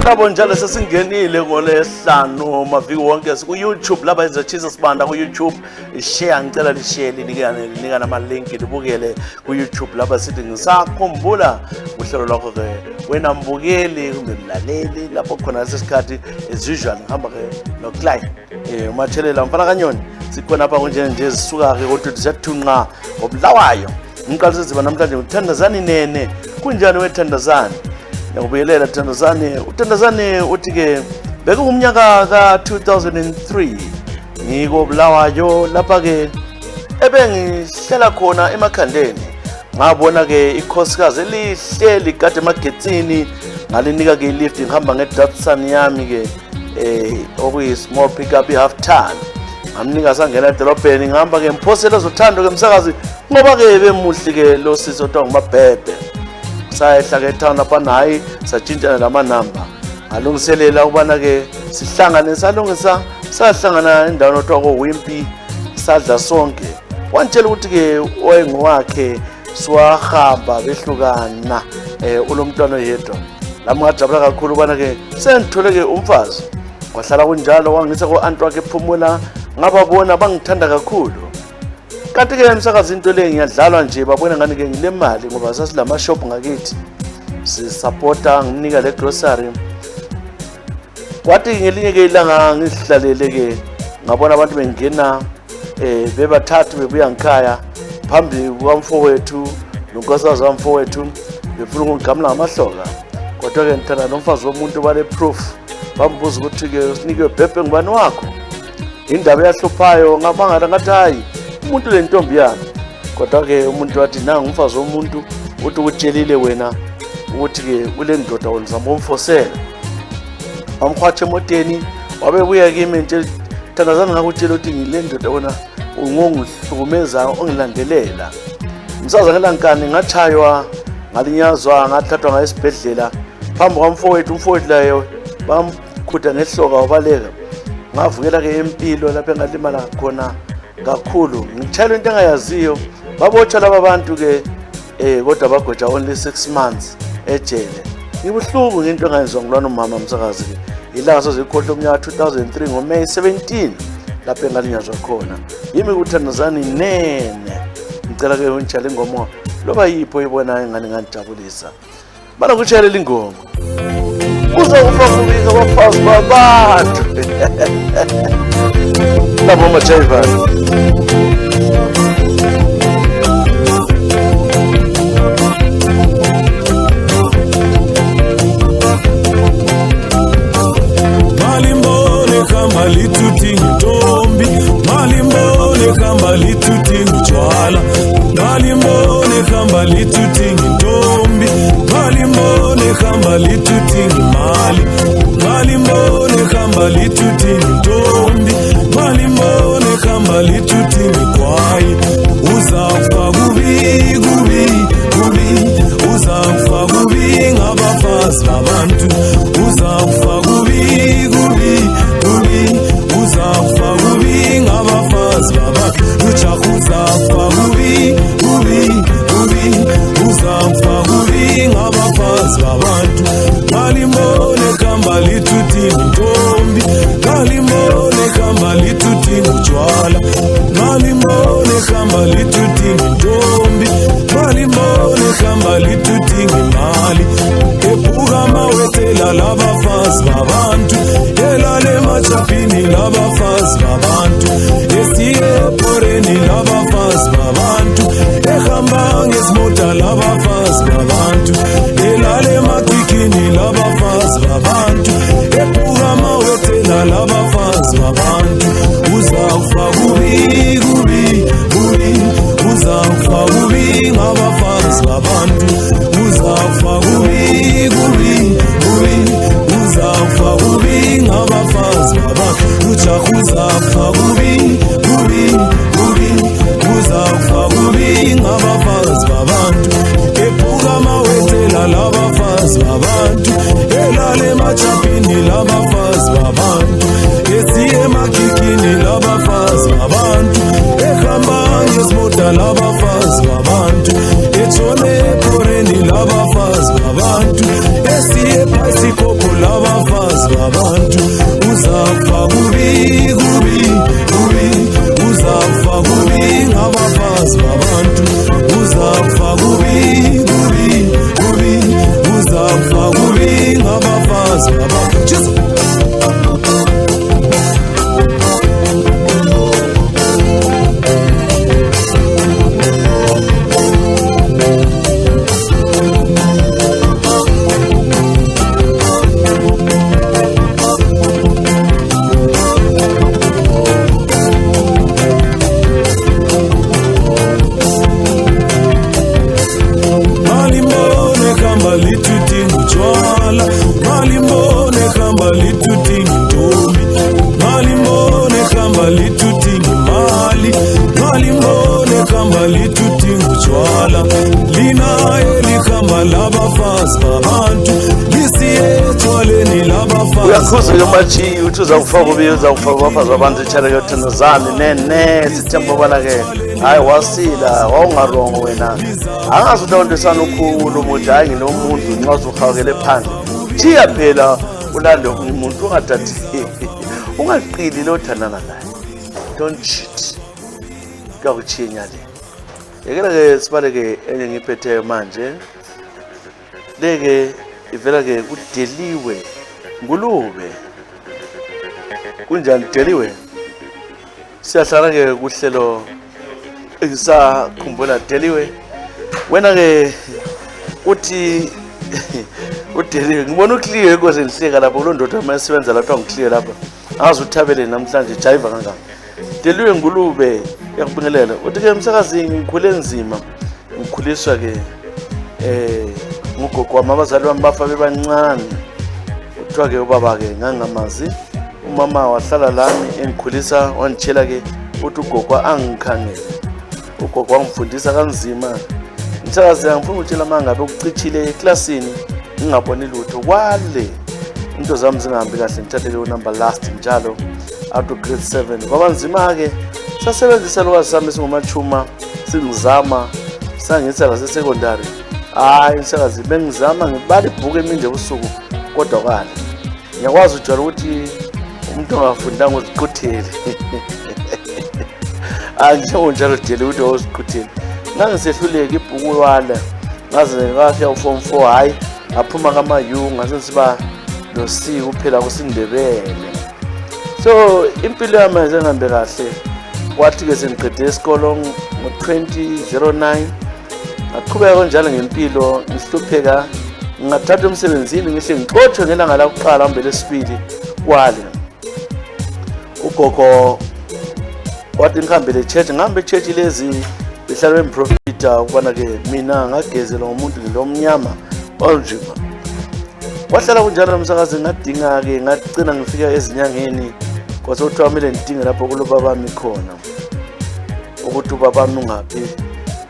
Yabo njalo sesingenile ngolesihlanu maviki wonke ku YouTube lapha izochisa sibanda ku YouTube share ngicela lishare linika nama link libukele ku YouTube lapha sithi ngisakhumbula uhlelo lwakho ke wena mbukeli kumbe mlaleli lapho khona lesikhathi as usual ngihamba ke no client umathelela mfana kanyoni sikhona lapha nje sisuka ke kodwa siyathunqa obulawayo ngiqalise ziba namhlanje ngithandazani nene kunjani wethandazani Yakubelela Thandazane uthi ke bekumnyaka ka 2003 ngiko Bulawayo lapha ke ebengihlela khona emakhandeni ngabona ke ikhosikazi elihleli kade emagetsini ngalinika ke lift ngihamba ngeDatsun yami ke okuyi small pickup half ton ngamnika sangena edolobheni ngihamba ke mphosela zothando ke umsakazi ngoba ke bemuhle ke lo sizo to ngimabhebe sayehla ke town lapha nayi satshintshana lamanamba alungiselela ubana ke sihlangane salungisa sahlangana endaweni othiwa ko Wimpy sadla sonke wantshela ukuthi ke oyengowakhe siwahamba behlukana ulomntwana oyedwa lami ngajabula kakhulu ubana ke sengithole ke umfazi kwahlala kunjalo wangisa ko aunt wakhe ephumula ngababona bangithanda kakhulu kanti ke umsakazi into le ngiyadlalwa nje babona ngani ke ngile mali ngoba sasilama shop ngakithi si supporta nginika le grocery kwathi ngelinye ke ilanga ngihlalele ke ngabona abantu bengena bebathathu bebuya ngikhaya phambi kwamfowethu nonkosazi wamfowethu befuna ukungigamla ngamahloka kodwa ke ngithanda nomfazi womuntu bale proof bambuza ukuthi ke usinike bhebhe ngubani wakho indaba yahluphayo ngabangala ngathi hayi umuntu le ntombi yami kodwa ke umuntu wathi nanga umfazi womuntu uthi ukutshelile wena ukuthi ke kule ndoda wonizama umfosela amkhwatshe emoteni wabebuya kimi nje Thandazane ngakutshela ukuthi ngile ndoda wona ungongihlukumeza ongilandelela umsaza ngelankani ngachaywa ngalinyazwa ngathathwa ngayesibhedlela phambi kwamfowethu umfowethu layo bamkhutha ngehloka wabaleka ngavukela ke empilo lapha engalimala khona kakhulu ngitshela into engayaziyo babotsha laba bantu ke kodwa bagoja only 6 months ejele ngibuhlungu ngento engayenzwa ngilwana umama umsakazi ke ilanga sozikhohle umnyaka 2003 ngoMay 17 lapha engalinyazwa khona yimi kuThandazane nene ngicela ke ungitshale ingoma loba yipho ibona engani nganijabulisa bana kutshalela ingoma uzofaka kubika abafazi babantu labo majayiva Malimbone kamba lituti ntombi Malimbone kamba lituti njwala Malimbone kamba lituti ntombi Malimbone kamba lituti mali Malimbone kamba lituti ntombi Malimbone kamba lituti kwai uzafa kubi uzafa kubi ngabafazi babantu uzafa kubi uzafa kubi ngabafazi babantu uzafa kubi uzafa kubi ngabafazi babantu Malimbone kamba lituti ntombi Malimbone kamba lituti njwala Malimbone kamba lituti ntombi Malimbone kamba lituti mali ebuka mawetela labafazi babantu elale machapini labafazi babantu esiye poreni labafazi babantu ehamba ngesimota labafazi babantu elale makikini labafazi babantu ebuka mawetela labafazi babantu uzafa kubi uzafa kubi ngabafazi babantu uzafa kubi uzafa kubi labafazi babantu elale emajapini labafazi babantu esiye emakikini labafazi babantu ehamba ngesimota labafazi babantu etshone ekhoreni labafazi babantu esiye ebhayisikobho labafazi babantu uzafa kubi kubi kubi uzafa kubi ngabafazi babantu uzafa kubi kubi kubi uzafa kubi ngabafazi babantu Jesus. Uyakhuza yomachi uthi uzawufa kubi uzawufa kubafazi babantu itshele yothandazane nene sithemba ubana ke hayi wasila wawungarongo wena angazi ukuthi awunto esanukhulu ukuthi hayi nginomuntu nxa uzuhawukele phandle thiya phela ulande umuntu ungathathi ungaqili lo thandana naye don't cheat kuyakutshiya enyaleni yekela ke sibaleke enye ngiphetheyo manje leke ivela ke kudeliwe Ngulube kunjani Deliwe siyahlala ke kuhlelo engisakhumbula Deliwe wena ke uthi uDeliwe ngibona uClear inkosi enhleka lapho lo ndoda mayisebenza lapha ngiClear lapha angazi uthabele namhlanje jive kangaka Deliwe Ngulube yakubingelela uthi ke umsakazini ngikhule nzima ngikhuliswa ke ngugogo wami abazali bami bafa bebancane kuthiwa ke ubaba ke ngangamazi umama wahlala lami engikhulisa wangitshela ke uthi ugogo angikhangele ugogo wangifundisa kanzima ngithakazi ngifuna ukutshela mangabe ukucichile eklasini ngingaboni lutho kwale into zami zingahambi kahle ngithathe le number last njalo out of grade 7 kwaba nzima ke sasebenzisa lokwazi sami singumachuma singizama sangitsa lase secondary hayi sakazi bengizama ngibala ibhuku eminde usuku kodwa kwala ngiyakwazi utshela ukuthi umuntu ongafundanga uziquthele angisho njalo dele ukuthi uziquthele nangisehluleka ibhuku wala ngaze ngafika form 4 hayi aphuma kama U ngase siba no C kuphela kusindebele so impilo yami ayihambe kahle kwathi ke sengiqede isikolo ngo-2009 aqhubeka kanjalo ngempilo ngihlupheka ngathatha umsebenzini ngihle ngixothwe ngelanga lakuqala hambe lesibili kwale ugogo wathi ngihambele church ngihambe church lezi behlala emprofita ukubana ke mina ngagezela umuntu ngilomnyama onjima wahlala kunjalo nomsakazi ngadinga ke ngacina ngifika ezinyangeni kwase uthiwa kumele ngidinge lapho kulo babami khona ukuthi ubabami ungaphi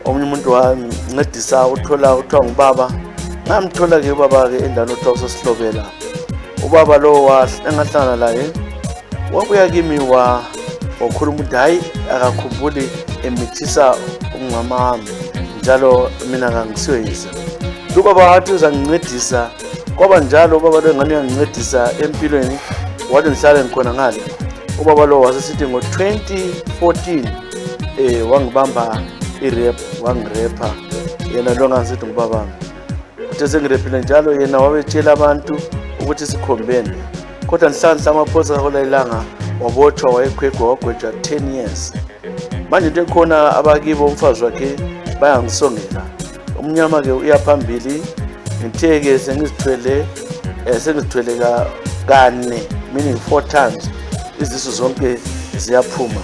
omunye umuntu wancedisa uthola uthiwa ngubaba ngamthola ke ubaba ke endalo uthiwa usosihlobela ubaba lo engahlangana laye wabuya kimi wakhuluma ukuthi hayi akakhumbuli emithisa umama njalo mina ngangisiyoyisa ubaba wathi uzangincedisa kwaba njalo ubaba lo ngani yangincedisa empilweni wathi ngihlale ngikhona ngale ubaba lo wasesithi ngo-2014 wangibamba irep wangirepa yena lo ngasithi ngubaba uthe sengirepile njalo yena wabetshela abantu ukuthi sikhombene kodwa nhlanhla amaphosa kahola ilanga wabotshwa wayekhwegwa wagwetshwa 10 years manje into ekhona abakibo umfazi wakhe bayangisongela umnyama ke uyaphambili ngitheke sengizithwele kane meaning 4 times izisu zonke ziyaphuma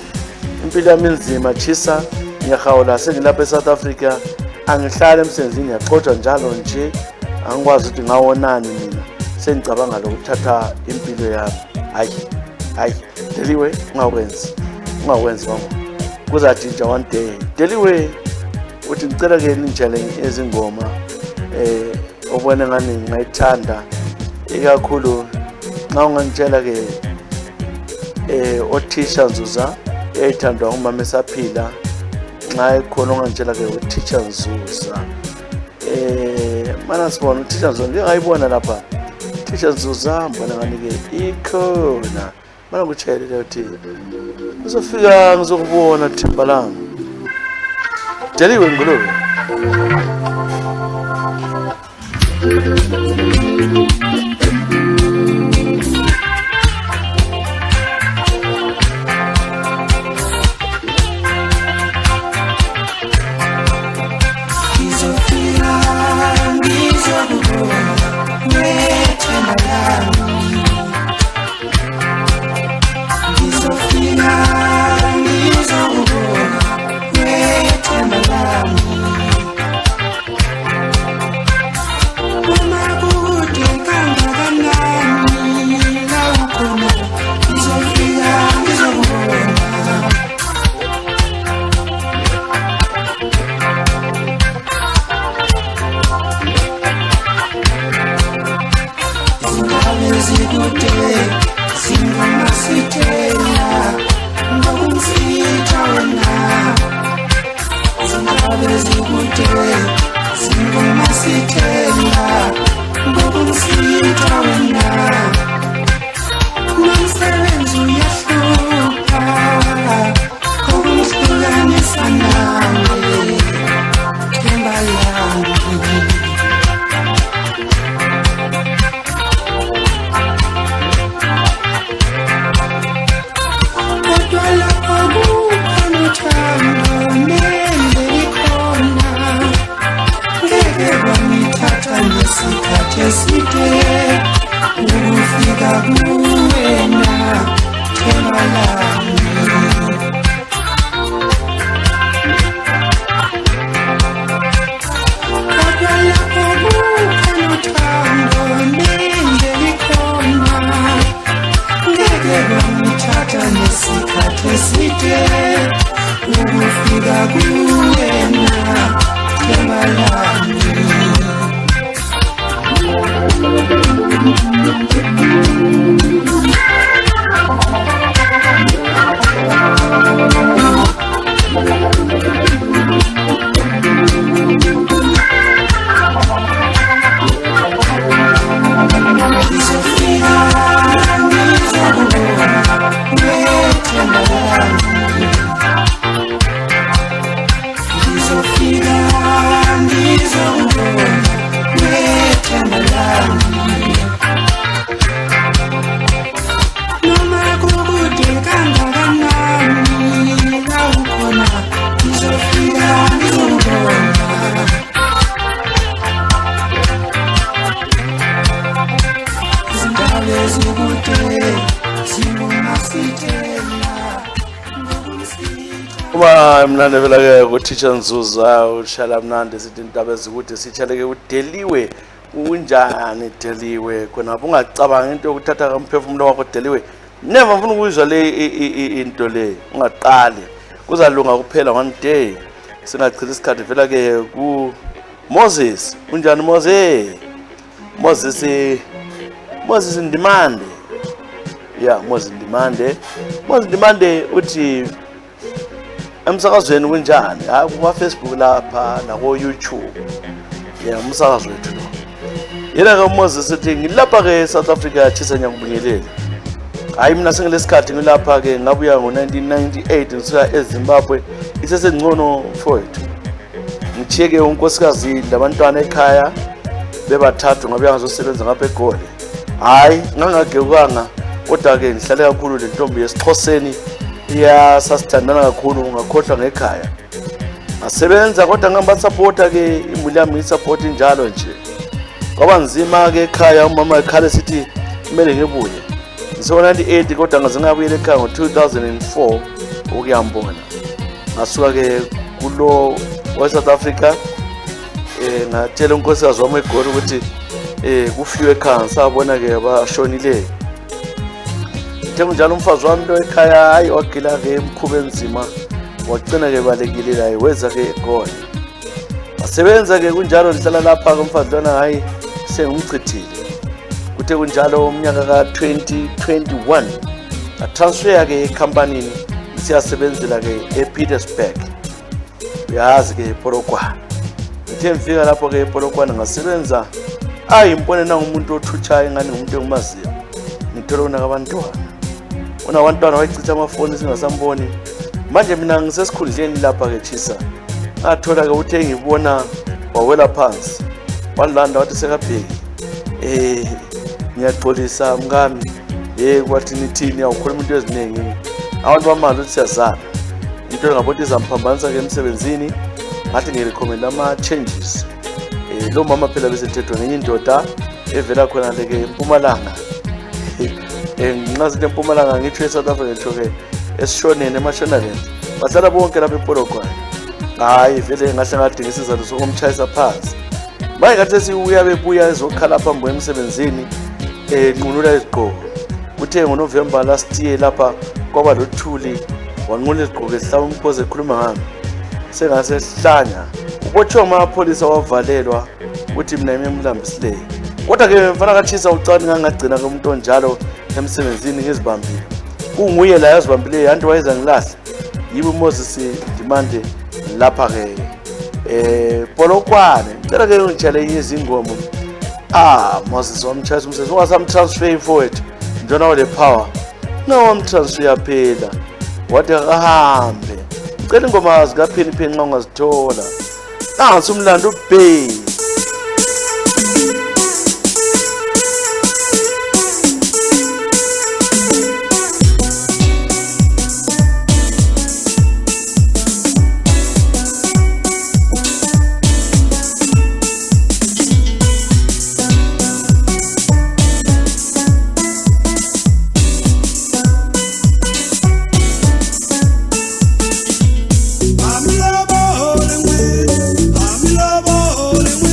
impilo yami nzima chisa ngiyahawula sengilapha eSouth Africa angihlala emsebenzini yaxoxa njalo nje angikwazi ukuthi ngawonani mina sengicabanga lokuthatha impilo yami hayi Deliwe ungakwenzi mama kuzatshintsha one day Deliwe uthi ngicela ke ninjale ezingoma ubone ngani ngayithanda ikakhulu nxa ungangitshela ke othisha Nzuza eyithandwa umama esaphila nxa ekhona ungangitshela ke uthisha Nzuza mana sibona uthisha Nzuza ngiyayibona lapha uthisha Nzuza mbona ngani ke ikhona mana kutshelile uthi uzofika ngizokubona Themba lami Deliwe Ngulube mnandi vela ke kuthisha Nzuza ushala mnandi sithi indaba ezikude sitshale ke udeliwe unjani Deliwe khona ungacabanga into yokuthatha umphefumulo wakho Deliwe never mfuna ukuzwa le into le ungaqali kuzalunga kuphela one day singachitha isikhathi vela ke ku Moses unjani Moses Ndimande Moses Ndimande uthi emsakazweni kunjani kuma Facebook lapha na ku YouTube umsakazo wethu lo yena ke Moses uthi ngilapha ke South Africa chisa nyakubingelele hayi mina sengilesikhathi ngilapha ke ngabuya ngo1998 ngisuka eZimbabwe isesengcono mfowethu ngicheke unkosikazi labantwana ekhaya bebathathu ngabuya ngazosebenza ngapha eGoli hayi ngangagekanga kodwa ke ngihlale kakhulu le ntombi yesiXhoseni sasithandana kakhulu ngakhohlwa ngekhaya asebenza kodwa ngihamba supporta ke imuli yami ngisupport njalo nje kwaba nzima ke ekhaya umama ekhale sithi kumele ngibuye ngisona 98 kodwa ngaze ngabuyela ekhaya ngo2004 ukuyambona ngasuka ke kulo South Africa ngatshela unkosikazi wami eGoli ukuthi kufiwe ekhaya sabona ke bashonile njengoba umfazi wami lo ekhaya hayi wagila ke emkhube enzima wagcina ke balekile la weza ke eGoli asebenza ke kunjalo ndihlala lapha ke umfazi lona hayi sengumchithile. Kuthe kunjalo umnyaka ka-2021 atransfer-ke ekhampanini siyasebenzela ke ePietersburg. Uyazi-ke Polokwane. Ngithe ngifika lapho-ke ePolokwane ngasebenza ngibone nangumuntu othutshayo engani ngumuntu engimaziyo. Ngithola unakabantwana. Unabantwana wayichitha amafoni singasamboni. Manje mina ngisesikhundleni lapha-ke Chisa. Ngathola-ke uthe ngibona wawela phansi. Walanda wathi sekabheki. Ngiyaxolisa mngami. Kwathi nithini awukhuluma into eziningi. Abantu bamanje uthi siyazana. Into ngabothi izamphambanisa-ke emsebenzini. Ngathi ngirecommend ama-changes. Lo mama phela besethethwa ngenye indoda evela khona leke eMpumalanga. Ngingazi eMpumalanga ngitsho eSouth Africa ngitsho-ke esishoneni eMashonaland. Bahlala bonke lapha ePolokwane. Hayi vele ngahle ngadinga isizathu sokumtshayisa phansi. Manje ngathi siuya bebuya ezokhala phambi kwemsebenzini nqunula izigqoko. Uthe ngoNovember last year lapha kwaba lothuli wanqula izigqoko esihlaba umphoze ekhuluma ngami. Sengase sihlanya. Ubotshwa amapholisa wavalelwa uthi mina ngimlambisileyo. Kodwa ke mfana kaChisa ucani ngangagcina ke umuntu onjalo emsebenzini ngizibambile. Kunguye la yazibambileyo anti wayeza ngilahla. Yibo Moses Dimande lapha ke Polokwane. Ngicela ke ngitshele izingoma. Moses wamchasa umsebenzi ungasamtransfer forward. Njona wale power. Nawamtransfer phela. Wathi ahambe. Ngicela ingoma zikaPheni Pheni nxa ungazithola. Nansi umlando uBay. I'm love all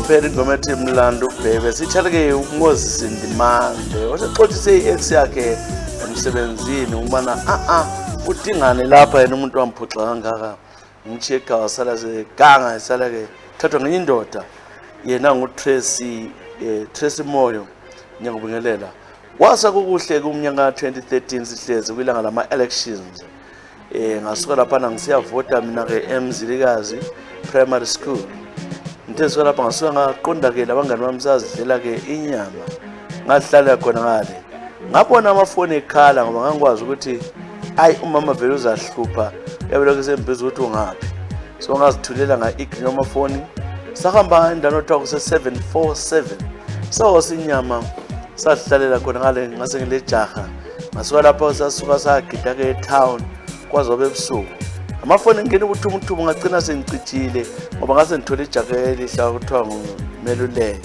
phela ingoma ethi Mlando Bhebe sithathe-ke uMoses Ndimande wasexothise i-ex yakhe emsebenzini ukubana udingane lapha yena umuntu wamphuxa kangaka umcheka wasala seganga esala-ke thathwa ngenye indoda yena nguTracy Moyo ngiyakubingelela wasa kukuhle kumnyaka 2013 sihlezi kwilanga lama-elections ngasuka laphana ngisiyavota mina-ke eMzilikazi Primary School ngithe lapha ngasuka ngaqonda-ke labangani bami sazidlela-ke inyama ngahlala khona ngale ngabona amafoni ekhala ngoba ngangikwazi ukuthi umama vele uzahlupha yabelokhu sembiza ukuthi ungaphi so ngazithulela nga-ignore amafoni sahamba endaweni othiwa kuse-747 sawosa inyama sahlalela khona ngale ngase ngile jaha ngasuka lapho sasuka sagida-ke etown kwazobe ebusuku amafoni ngene ubuthumuthuma ngagcina sengicitshile ngoba ngase ngithole ijaha elihle kuthiwa nguMeluleke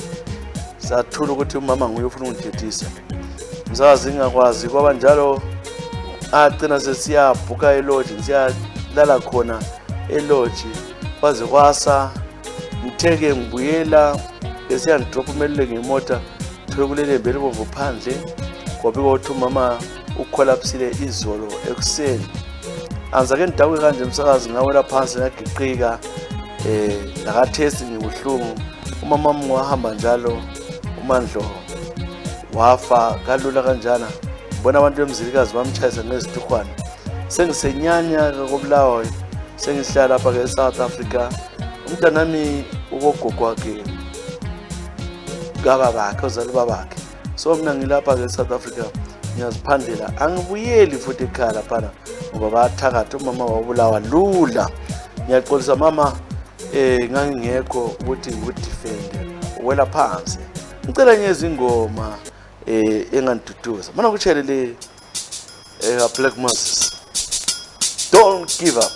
sathula ukuthi umama nguye ufuna ukungidedisa ngisazi ngingakwazi kwaba njalo agcina sesiyabhuka elodge siyalala khona elodge kwaze kwasa ngitheke ngibuyela esiyandrop uMeluleke ngemota thole kulelembe elibomvu phandle kwabikwa ukuthi umama ukholapsile izolo ekuseni anza-ke ndidakwe kanje umsakazi ngawela phansi ngagiqika lakathesi ngibuhlungu umama wami wahamba njalo uMandlo wafa kalula kanjana ngibona abantu bemzilikazi bamtshayisa ngezituhwana sengisenyanya kobulawayo sengihlala lapha-ke eSouth Africa umntanami ukogogo wakhe kababakhe ozali babakhe so mina ngilapha-ke eSouth Africa ngiyaziphandela angibuyeli futhi ekhaya laphana ngoba bathakatha umama wabulawa lula ngiyaxolisa mama ngangingekho ukuthi ngikudifende uwela phansi ngicela nyeza ingoma engandiduduza mana kutshele le Black Moses Don't Give Up.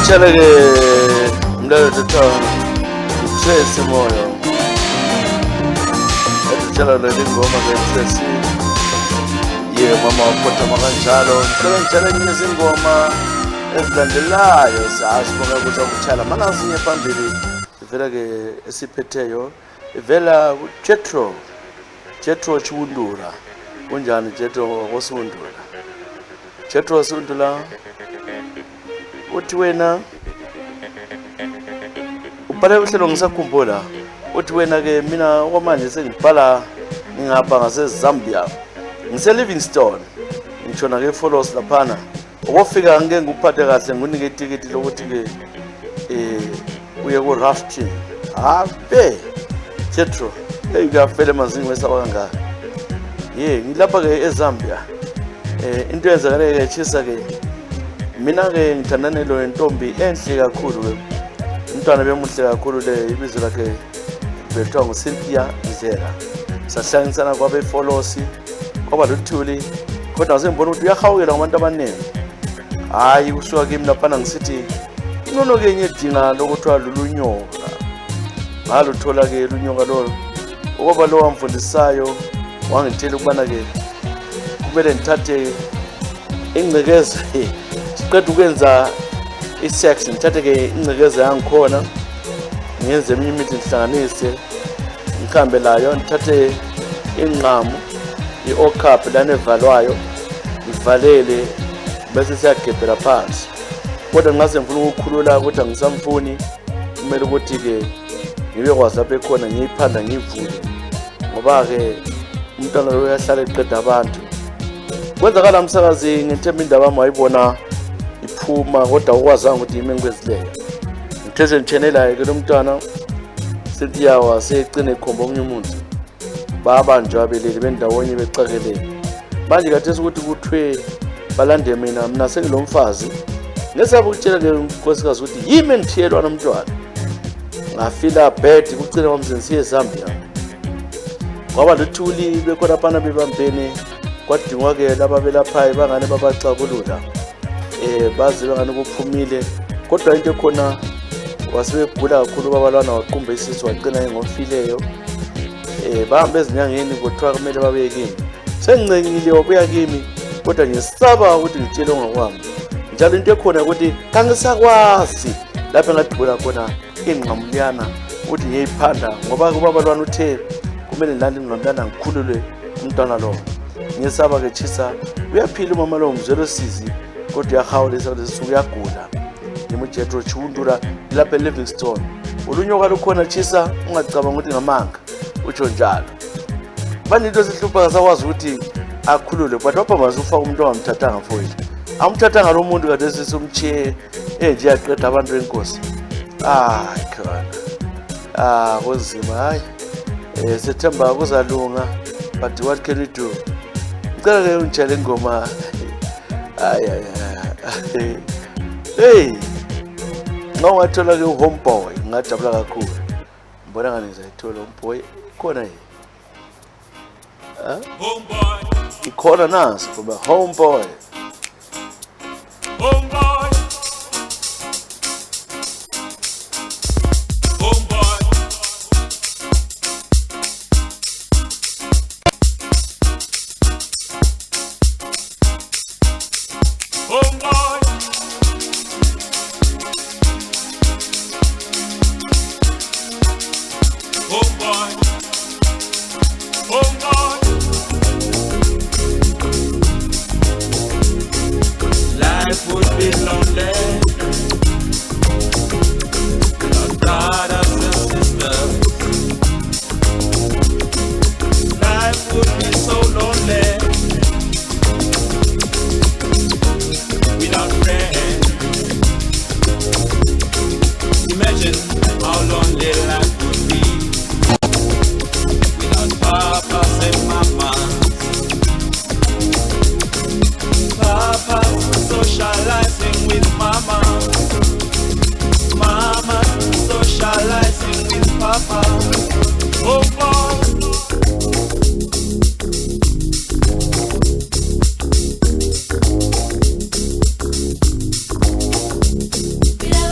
ngitshele ke mlayo tetha Tracy Moyo ngitshela le ngoma ke Tracy mama waphotha kanjalo ngicela nje izingoma ezilandelayo sasibona ukuthi ukutshala mana sinye phambili ivela ke esiphetheyo ivela Jethro Chiwundula kunjani Jethro wasundula Jethro wasundula uthi wena ubhale uhlelo ngisakhumbula uthi wena ke mina okwamanje sengibhala ngingapha ngaseZambia ngise Livingstone ngitshona ke follows laphana ukufika ngeke ngikuphathe kahle ngunike itikiti lokuthi ke uye ku rafting habe Jethro ngafele mazingi wesaba kangaka ngilapha ke eZambia into yenzakale ke chisa ke mina ke ngithandane lo intombi enhle kakhulu ke umntwana bemuhle kakhulu le ibizo lakhe bethiwa nguCynthia Ndlela sahlanganisana kwabe follows kwaba luthuli kodwa sengibona ukuthi uyahawukela ngabantu abaningi hayi kusuka kimi laphana ngisithi inono ke nyedinga lokuthiwa lulunyoka ngaluthola ke lunyoka lo okwaba lo wamfundisayo wangithela ukubana ke kumele ngithathe ingcekeza siqeda ukwenza isex ngithathe ke ingcekeza yangikhona ngenze eminye imithi ngihlanganise ngikhambe layo ngithathe inqamu i-okap lana evalwayo ngivalele bese siyagebhela phansi kodwa ngase ngifuna ukukhulula ukuthi angisamfuni kumele ukuthi ke ngibe kwazi lapho ekhona ngiyiphanda ngivule ngoba ke umntwana lo uyahlala eqeda abantu kwenzakala umsakazi ngithemba indaba yami wayibona iphuma kodwa ukwazanga ukuthi yimi engikwezileyo ngitheze ngichenelayo ke lo mntwana Cynthia wasegcina ekhomba omunye umuntu babanjwa abeleli bendawonye bexakelele manje kathesi ukuthi kuthwe balande mina sengilomfazi ngesaba ukutshela ke unkosikazi ukuthi yimi engithiyelwa nomntwana ngafila bad kucina kwamzenzisiye eZambia kwaba luthuli bekhona lapha bebambene kwadingwa ke laba belaphayo bangane babacabulula bazi bangane kuphumile kodwa into ekhona wasebegula kakhulu babalwana waqumba isisu wagcina engofileyo bahamba ezinyangeni kuthiwa kumele babuye kimi sengincengile wabuya kimi kodwa ngisaba ukuthi ngitshele ongakwami njalo into ekhona ukuthi kangisakwazi lapho engadibula khona ingqamuliyana ukuthi ngiyiphanda ngoba kubabalwana uthe kumele ngilande ingqamuliyana ngikhulule umntwana lo ngisaba ke chisa uyaphila umama lo mzelo sizi kodwa uyahawulisa lesi uyagula ngimuJethro Chiwundula lapha eLivingstone ulunyoka lukhona chisa ungacabanga ukuthi ngamanga utsho njalo manje into sihlupha ngasakwazi ukuthi akhulule but wapha mazufa umuntu ongamthathanga mfowethu amthathanga lo muntu kade sisumchiye nje yaqeda abantu benkosi khona kunzima hayi sethemba kuzalunga but what can we do ngicela ke ungitshele ingoma hey ngawathola ke uHomeboy ngajabula kakhulu mbona ngani ngizayithola uHomeboy khona yini Homeboy ikhona nasi kuba Homeboy Life would be lonely without brothers and sisters. Life would be so lonely without friends. Imagine how lonely life would be without papas and mamas. Papa's socializing with mama, mama socializing with papa. Oh boy. Without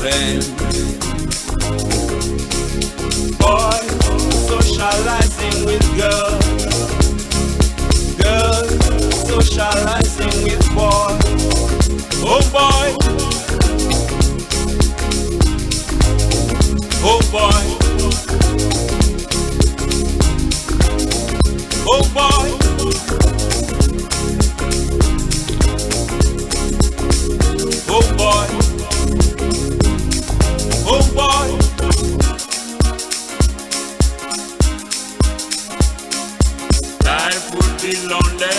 friend. Boy, socializing with girls. Girl, socializing with boy. Oh boy. Oh boy. Oh boy. Oh boy. Oh boy. Life would be lonely.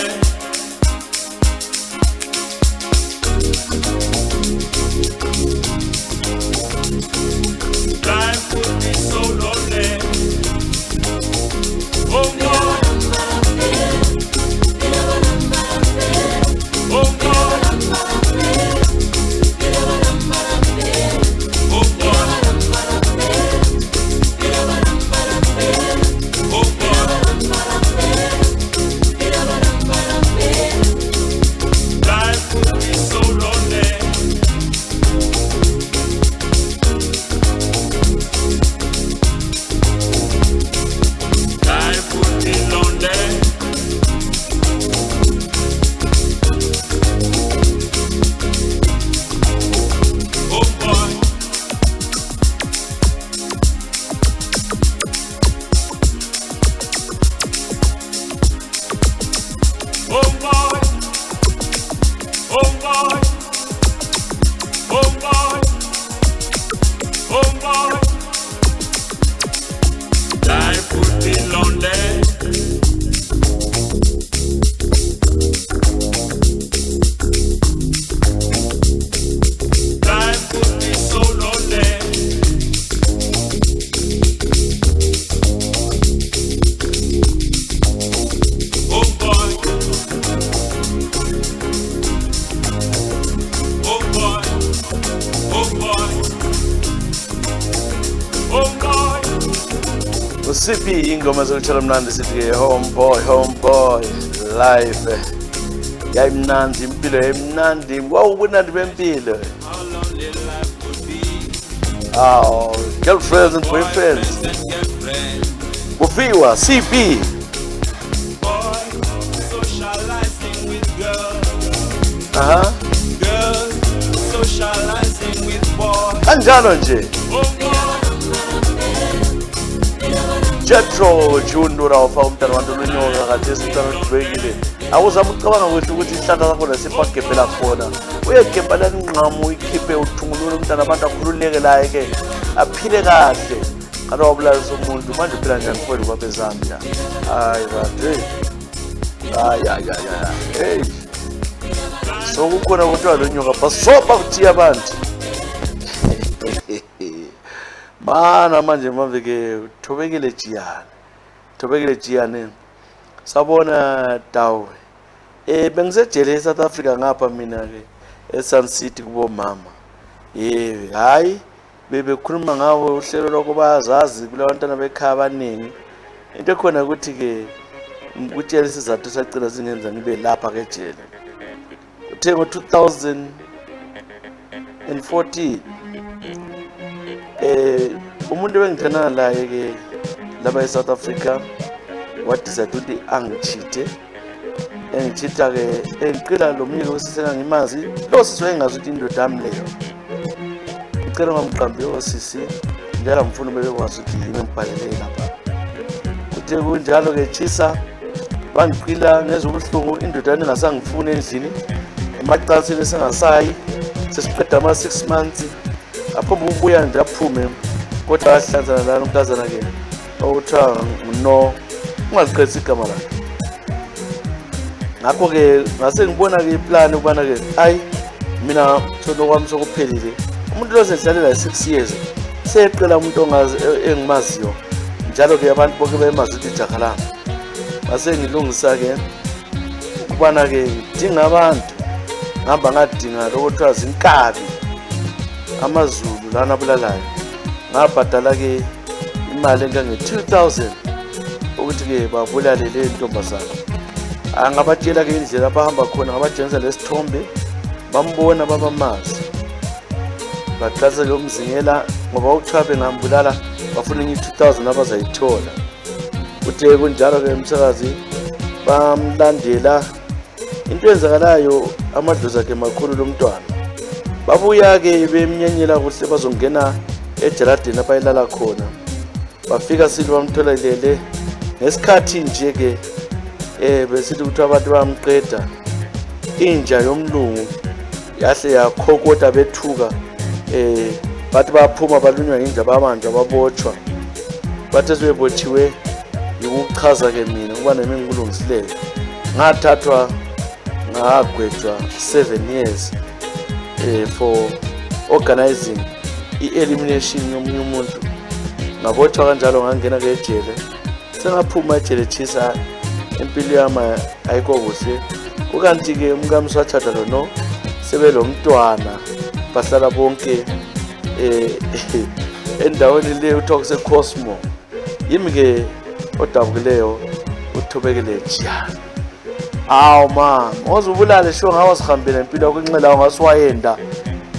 Life would be so lonely. Oh boy. Oh boy. Usiphi ingoma zokutshela mnandi sithi homeboy live yayimnandi impilo yayimnandi kwawubunandi bempilo. How lonely life would be. Oh, girlfriends and boyfriends kufiwa CP. Boy, socializing with girls. Girls, socializing with boys. Kanjalo nje Oh boy. Jetro Jundura ufa umntana wantu lonyoka khathesi umntana odubekile awuzama ucabanga kuhle ukuthi isihlahla sakho nesiphagembela khona uyegemba lani nqamu uyikhiphe uthungulule umntana abantu akhululeke laye ke aphile kahle kanti wabulalisa umuntu manje uphila njani kwenu kwabe Zambia. Hayi bantu hey so kukhona kuthiwa lonyoka basopa kuthiya abantu mana manje mavike thobekile jiyane sabona dawe bengisejele eSouth Africa ngapha mina ke eSun City kubo mama hayi bebekhuluma ngawo uhlelo lokho bayazazi kulabantwana bekhaya abaningi into ekhona ukuthi ke ngikutshela isizathu sacela singenza ngibe lapha ke jele uthe ngo-2014 umuntu bengithenana laye ke laba eSouth Africa wadecide ukuthi engichitha ke engiqila lo myeni osisena ngimazi lo sisi wayengazi ukuthi indoda yami leyo ngicela ngamqambi osisi njalo mfuna bekwazi ukuthi yini ngibhalele lapha kuthe kunjalo ke chisa bangiqila ngezobuhlungu indoda yami ngasangifuna endlini emacansini sengasayi sesiqeda ama 6 months apho ubuya nje aphume kodwa ahlanzana lana umntazana ke okuthiwa no ungaliqedisa igama lakhe. Ngakho ke ngase ngibona ke iplan ukubana ke hayi mina thono kwami sokuphelile umuntu lo sedlalela 6 years seqela umuntu engimaziyo njalo ke abantu bonke bayemazi ukuthi ijaha lami ngase ngilungisa ke ukubana ke ngidinga abantu ngihamba ngadinga lokuthiwa zinkabi amazulu lana abulalayo ngabhadala ke imali engange-2,000 ukuthi ke babulale le ntombazana. Angabatshela ke indlela abahamba khona ngabatshengisa lesithombe bambona babamazi baqhatsela umzingela ngoba ukuchaphe ngambulala bafuna enye 2000 abazayithola. Uthe kunjalo ke umsakazi bamlandela into enzakalayo amadlozi akhe makhulu lomntwana. Babuya ke bemnyenyela kuhle bazongena ejaradini abayilala khona. Bafika sithi bamthola ilele ngesikhathi nje ke besithi ukuthi abantu bamqeda inja yomlungu yahle yakhokota bethuka bathi baphuma balunywa inja babanjwa babotshwa. Bathe sebebotshiwe ukuchaza ke mina kuba nami ngikulungisileyo ngathathwa ngagwetshwa 7 years for organizing i-elimination yomunye umuntu. Ngabotshwa kanjalo ngangena ke ejele. Sengaphuma ejele chisa impilo yami ayikho kuhle. Kukanti ke umkamsi wathatha lo sebelo mntwana bahlala bonke endaweni le uthiwa kuse Cosmo. Yimi ke odabukileyo uthobekele Jiyana. Hawu ma, ngozubulale sho ngawa sihambele impilo kunxela ongasiwayenda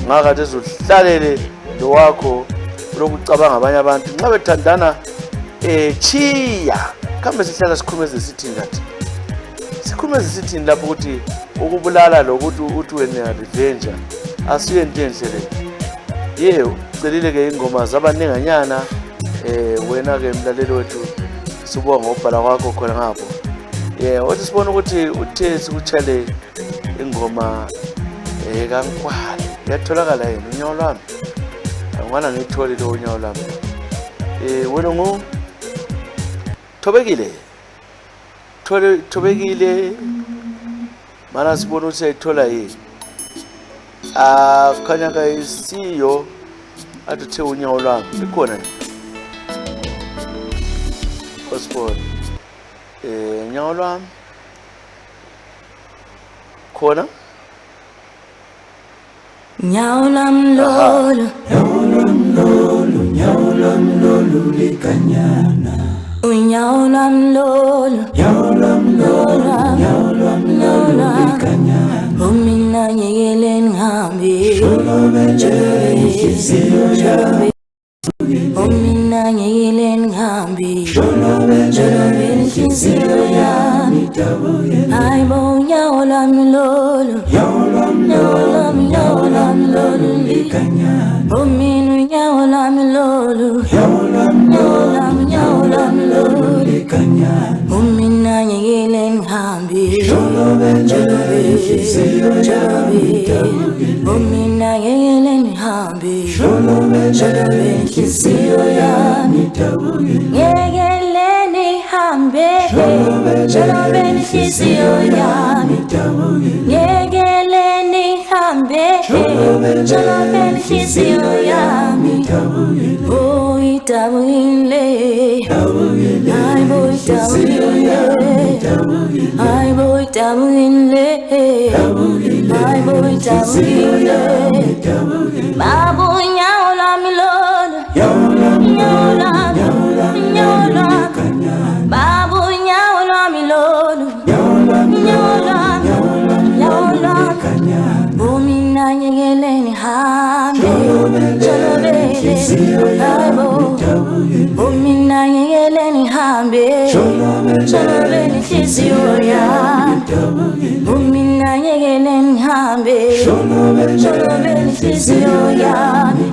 ngakade ezohlalele lo wakho lokucabanga abanye abantu nxa bethandana chiya kambe sihlala sikhumeze sithini ngathi sikhumeze sithini lapho ukuthi ukubulala lokuthi uthi wena revenge asiyo into enhle le. Yebo celile ke ingoma zabaninganyana wena ke mlaleli wethu sibonga ngobhala kwakho khona ngapho. Wathi sibona ukuthi uthe sikuchale ingoma kaNkwala yatholakala yena unyawo lwami. Ngwana ngithole lo unyawo lwami. Wena ngo Thobekile mana sibona ukuthi ayithola yini. Khanya ka isiyo athi uthe unyawo lwami likhona nje. Gospel unyawo lwami khona unyawo lwami lolo likanyana unyawo lwami lolo likanyana umina nyekele ngihambe umina nyekele ngihambe inhliziyo yami hayibo unyawo lwami lolo unyawo lwami lolo likanyana umina unyawo lwami lolo unyawo lwami lolo likanyana umina nyekele ngihambe umina nyekele ngihambe inhliziyo yami nyekele nihambe jolobe inhliziyo yami nyekele nihambe jolobe inhliziyo yami oh itabule hayibo itabule hayibo itabule hayibo itabule babu unyawo lwami lolo unyawo lwami babu unyawo lwami lolo unyawo lwami umina nyekele nihambe jolobele hayibo umina nyekele nihambe jolobele inhliziyo yami umina nyekele nihambe jolobele inhliziyo yami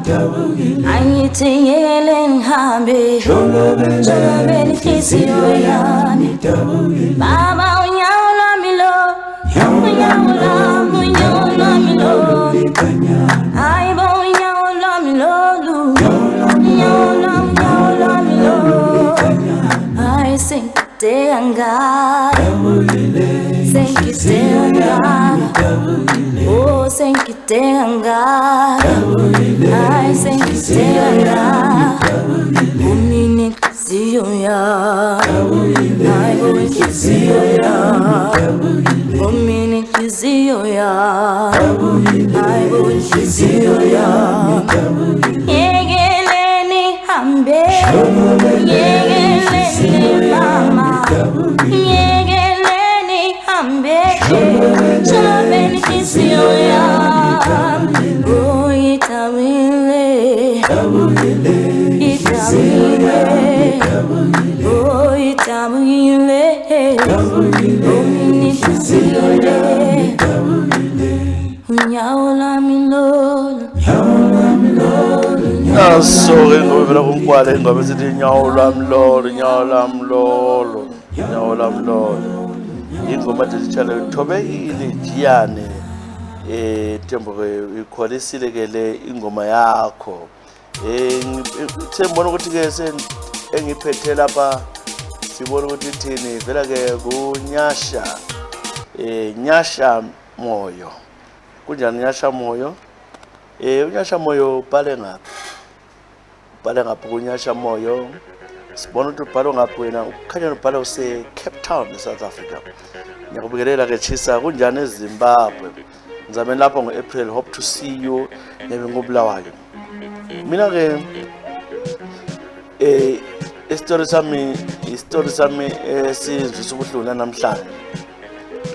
angithi nyekele nihambe jolobele inhliziyo yami baba unyawo lwami lo unyawo lwami lo hayibo unyawo lwami lolu unyawo lwami lo hayi sengideka ngayo sengideka ngayo oh sengideka ngayo hayi sengideka ngayo umina inhliziyo yami hayibo inhliziyo yami umina inhliziyo yami hayibo inhliziyo yami nyekele nihambe nyekele mama nyekele nihambe jolobe inhliziyo yami oh itabule Nyawo lami lolo. Naso-ke ngoba phela kunkwale ngoba sithi nyawo lami lolo, nyawo lami lolo, nyawo lami lolo. Ingoma dedicale uthobekile Giyane Tembo-ke ikholisile ke le ingoma yakho. Sembona ukuthi ke engiphethe lapha sibona ukuthi ithini vela ke kunyasha Nyasha Moyo. Kunjani Nyasha Moyo? Unyasha Moyo ubhale ngaphi? Ubhale ngaphi kuNyasha Moyo? Sibona ukuthi ubhale ngaphi wena? Ukhanya ubhale use Cape Town eSouth Africa. Ngiyakubikelela ke Chisa kunjani eZimbabwe? Ngizame lapho ngoApril, hope to see you nebe ngobulawayo. Mina ke istory sami sizwe ubuhlungu namhlanje.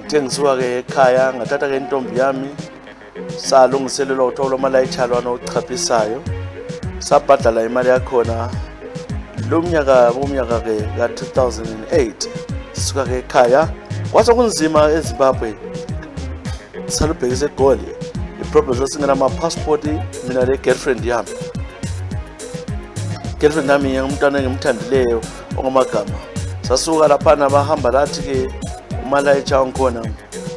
Ngithe ngisuka ke ekhaya ngathatha ke intombi yami salungiselelwa uthola amalayichalwana ochapisayo. Sabhadala imali yakhona lo mnyaka ke ka 2008 sisuka ke ekhaya kwase kunzima eZimbabwe. Salubhekise eGoli iproblem zosingena ama passport mina le girlfriend yami ngumntwana engimthandileyo ongomagama. Sasuka lapha nabahamba lathi ke umalayicha onkhona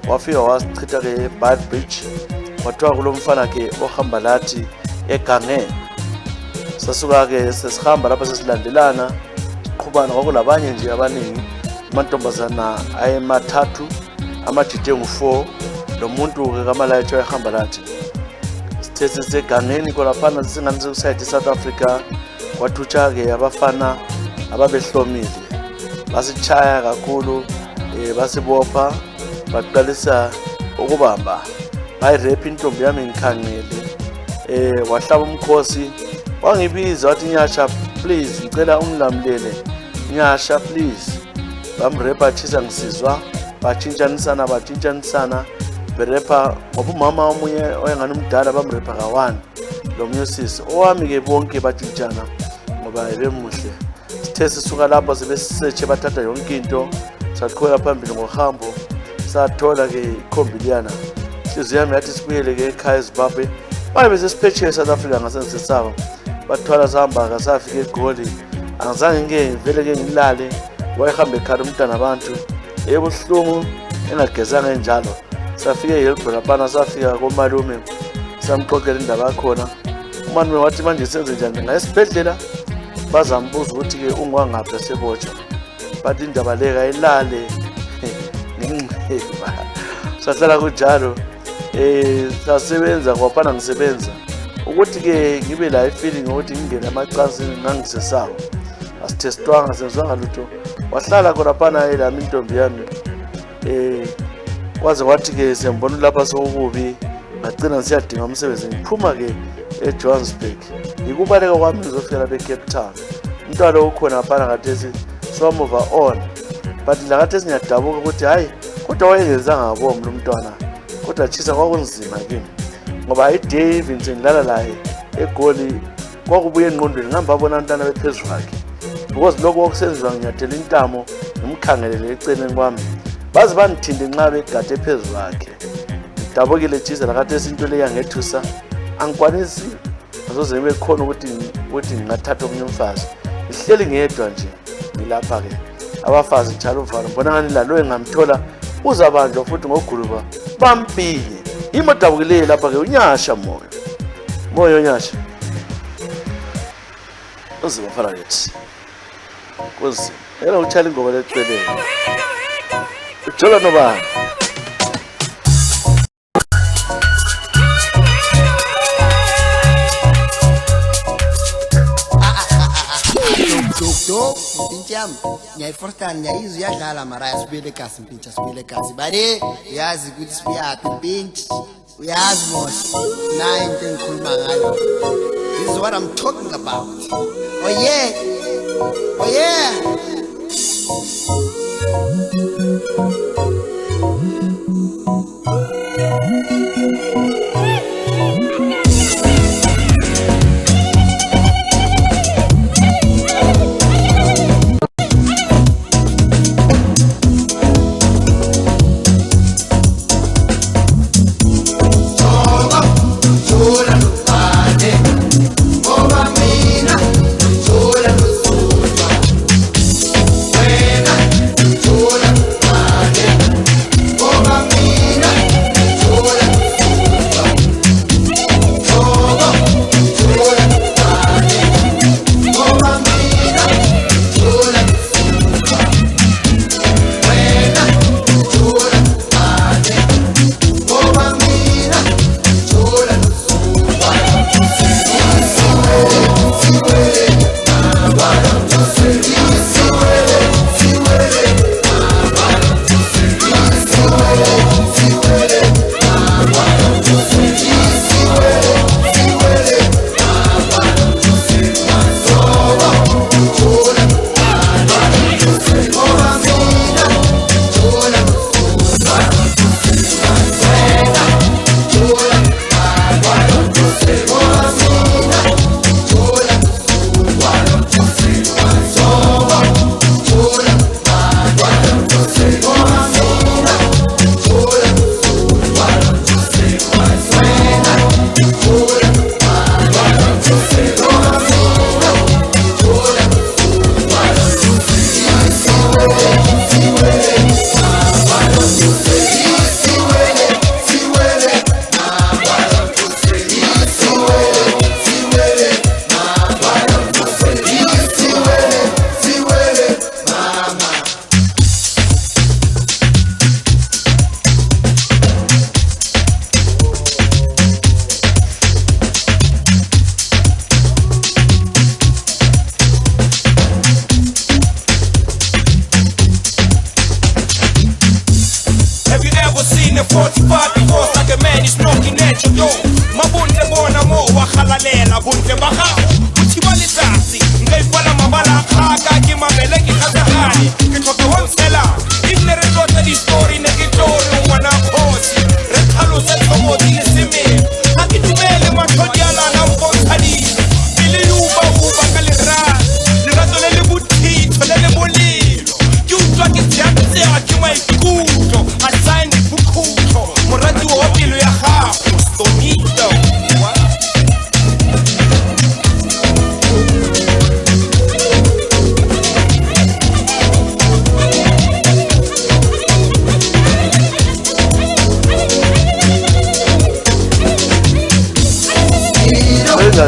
wafika wasichitha ke Bad Beach wathiwa kulomfana ke ohamba lathi egangeni. Sasuka ke sesihamba lapha sesilandelana siqhubana kwakulabanye nje abaningi amantombazana ayemathathu amajije ngu4 lo muntu ke kamalayicha ehamba lathi sithe sesegangeni kholaphana singani kuside South Africa kwathutsha ke abafana ababehlomile basichaya kakhulu basibopha baqalisa ukubamba bayirep intombi yami ngikhangele wahlaba umkhosi wangibiza wathi Nyasha please ngicela ungilamlele Nyasha please bamrepa Chisa ngisizwa batshintshanisana berepa ngoba umama omunye oyengani umdala bamrepa ka1 lo musisi owami ke bonke batshintshana ngoba ebemuhle. Sithe sisuka lapho sebesearch bathatha yonke into sathola phambili ngohambo sathola ke ikhombiyana inhliziyo yami yathi sibuyele ke ekhaya eZimbabwe babe sesiphetshe eSouth Africa ngasengisesaba bathwala sahamba ka safika eGoli angizange ngivele ke ngilale wayehamba ekhaya umntana abantu ebuhlungu engagezanga enjalo. Safika eHillbrow lapha safika komalume samxoxela indaba yakhona. Umalume wathi manje senze njani ngayesibhedlela bazambuza ukuthi ke ungwangaphi esebotshwa bathi indaba le kayilale nginxeba sahlala kunjalo sasebenza kwaphana ngisebenza ukuthi ke ngibe la ifeeling ukuthi ngingena amacansini ngangisesawo asithestwanga senzwanga lutho wahlala khona phana elami intombi yami kwaze wathi ke siyambona lapha sokubi ngagcina siyadinga umsebenzi ngiphuma ke eJohannesburg ngikubaleka kwami ngizofika lapha eCape Town umntwana ukhona phana kathesi so move on but la kathesi ngiyadabuka ukuthi hayi kodwa wayengezanga ngabo lo mntwana kodwa Chisa kwakunzima kimi ngoba iday Vincent ngilala laye eGoli kwakubuye engqondweni ngihamba bona abantwana bephezulu kwakhe because lokho okusenziwa ngiyathela intamo ngimkhangelele eceleni kwami bazi banithinde nxa begade phezulu kwakhe. Ngidabukile Chisa la kathesi into le yangethusa angikwanisi azoze ngibe khona ukuthi ngingathatha omunye umfazi ihleli ngedwa nje ngilapha ke abafazi njalo uvalo mbona ngani la lo engamthola uzabanjwa futhi ngoguluba bampile imodabukile lapha ke uNyasha Moyo Nyasha uzibafana lethi kuzi yena utshala ingoma leceleni ujola nobani Dok, pincham, nyai fortan nyai izu yadlala mara yasibele kasi mpincha sibele kasi bade yazi ukuthi siyaphi pinch uyazi mos na into engikhuluma ngayo. This is what I'm talking about. Oh yeah.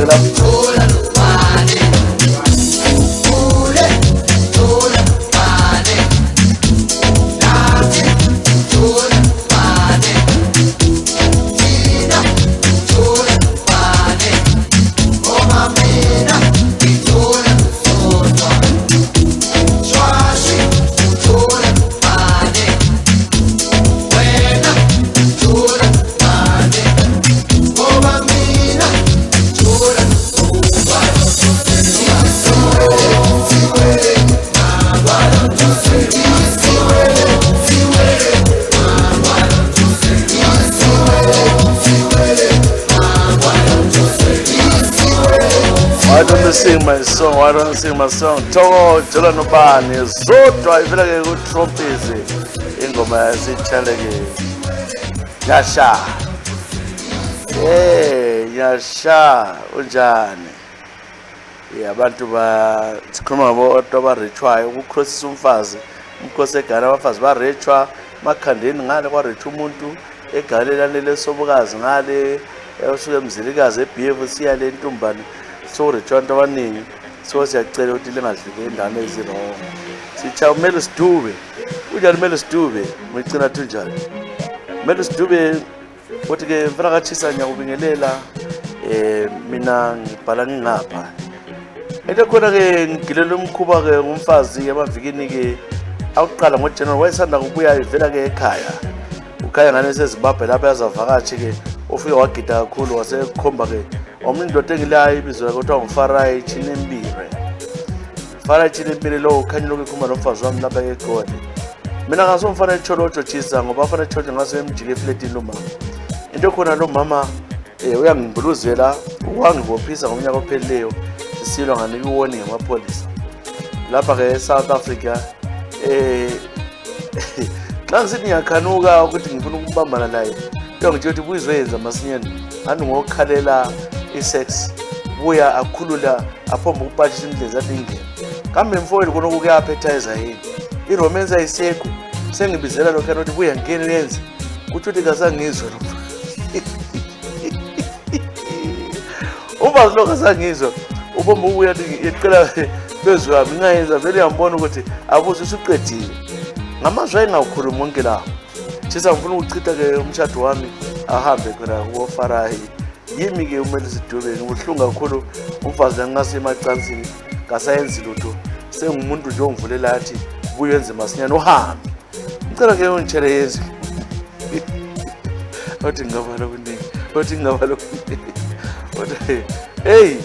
ke lapho. Why don't you sing my song? Why don't you sing my song? Thoko Jola Nobani zodwa ivela ke ku Trompies ingoma yasichaleke Yasha. Yasha unjani? Abantu ba sikhuluma ngabo abarechwayo ukucrossisa umfazi umkhosi eGhana abafazi barechwa makhandeni ngale kwarechwa umuntu egalelane lesobukazi ngale esuke emzilikazi eBF siya le ntumbane so rechwanta abaningi so siyacela ukuthi lingadlike endane ezirong sicha kumele sidube unjani kumele sidube ngicina thunjani kumele sidube ukuthi ke mfana kaThisa ngiyakubingelela mina ngibhala ngingapha into khona ke ngigilela umkhuba ke ngumfazi emavikini ke awuqala ngoJanuary wayesanda kubuya ivela ke ekhaya ukhaya ngane seZimbabwe lapha yazavakashi ke ufike wagida kakhulu wasekhomba ke omuntu engilayo ibizwa kodwa nguFarai Chinembire. Farai Chinembire lo ukhanya lokukhuluma nomfazi wami lapha eGoli. Mina ngasomfana eCholojo Thisa ngoba afana eCholojo ngase emjike eflatini lo mama. Into khona lo mama uyangibuluzela wangibophisa ngomnyaka ophelileyo sisilwa nganika warning ngamapolisa. Lapha ke eSouth Africa xa ngisithi ngiyakhanuka ukuthi ngifuna ukubambana naye. Into ngithi uthi buyizoyenza masinyane. Andi ngokukhalela isex buya akhulula aphomba ukuphathisha indlela zathi kambe mfowethu khona ukuyappetizer yini iromance ayisekho sengibizela lokho ukuthi buya ngene yenze kuthi uthi kasangizwe lo uba lo kasangizwe ubomba ubuya icela phezulu wami ngayenza vele yambona ukuthi abuze usuqedile ngamazwi ayengawukhuluma wonke la Thisa ngifuna ukuchitha ke umshado wami ahambe khona kuFarai yimi ke umele sidube ngibuhlungu kakhulu umfazi ngase emacansini kasayenzi lutho sengumuntu nje ongivulela athi buyenze masinyane uhambe ngicela ke ungitshele yenzi othi ngabala kuningi othi hey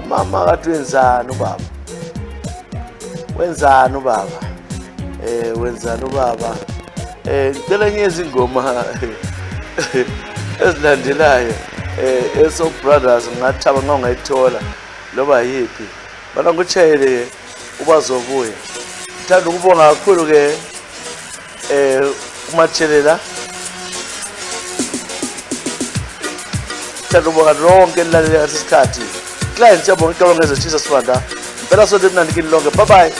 mama kathi wenzani ubaba wenzani ubaba ngicela ngiyeze ingoma ezilandelayo eso brothers ngathaba ngongayithola loba yipi bana ngutshayele ubazobuya ngithanda ukubonga kakhulu ke umatshelela ngithanda ukubonga lonke elilalele ngesikhathi client yabonga icala ngezothisa sibanda impela sonke mnandikini lonke bye bye.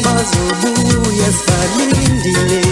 Bazobuya salindile